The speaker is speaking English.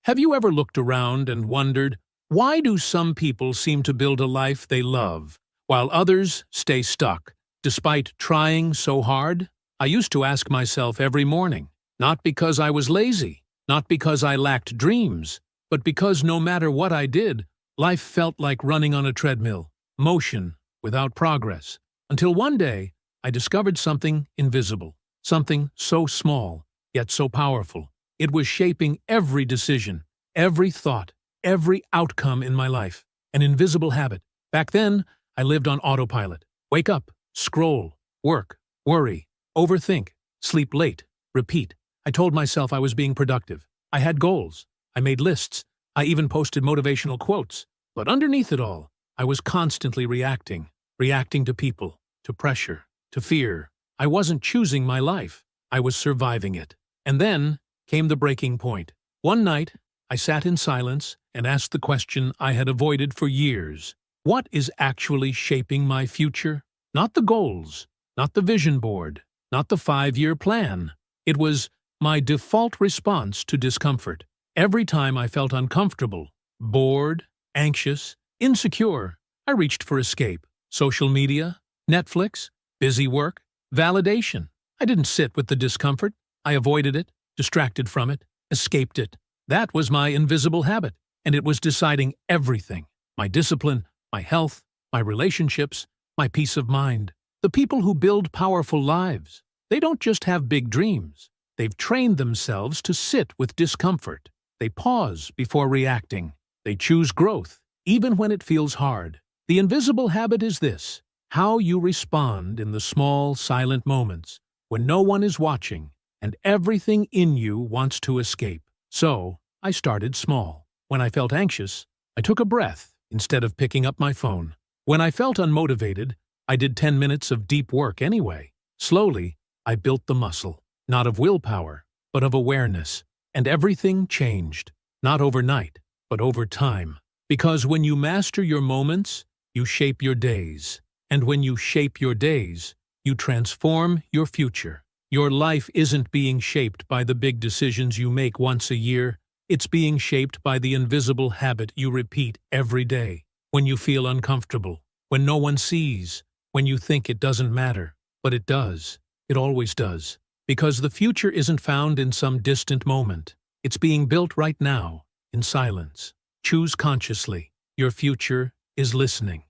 Have you ever looked around and wondered, why do some people seem to build a life they love, while others stay stuck, despite trying so hard? I used to ask myself every morning, not because I was lazy, not because I lacked dreams, but because no matter what I did, life felt like running on a treadmill, motion without progress. Until one day, I discovered something invisible, something so small, yet so powerful. It was shaping every decision, every thought, every outcome in my life. An invisible habit. Back then, I lived on autopilot. Wake up, scroll, work, worry, overthink, sleep late, repeat. I told myself I was being productive. I had goals. I made lists. I even posted motivational quotes. But underneath it all, I was constantly reacting to people, to pressure, to fear. I wasn't choosing my life. I was surviving it. And then came the breaking point. One night, I sat in silence and asked the question I had avoided for years. What is actually shaping my future? Not the goals, not the vision board, not the 5-year plan. It was my default response to discomfort. Every time I felt uncomfortable, bored, anxious, insecure, I reached for escape. Social media, Netflix, busy work, validation. I didn't sit with the discomfort. I avoided it, distracted from it, escaped it. That was my invisible habit, and it was deciding everything. My discipline, my health, my relationships, my peace of mind. The people who build powerful lives, they don't just have big dreams. They've trained themselves to sit with discomfort. They pause before reacting. They choose growth, even when it feels hard. The invisible habit is this: how you respond in the small, silent moments when no one is watching and everything in you wants to escape. So, I started small. When I felt anxious, I took a breath instead of picking up my phone. When I felt unmotivated, I did 10 minutes of deep work anyway. Slowly, I built the muscle, not of willpower, but of awareness. And everything changed, not overnight, but over time. Because when you master your moments, you shape your days. And when you shape your days, you transform your future. Your life isn't being shaped by the big decisions you make once a year. It's being shaped by the invisible habit you repeat every day. When you feel uncomfortable, when no one sees, when you think it doesn't matter. But it does. It always does. Because the future isn't found in some distant moment. It's being built right now, in silence. Choose consciously. Your future is listening.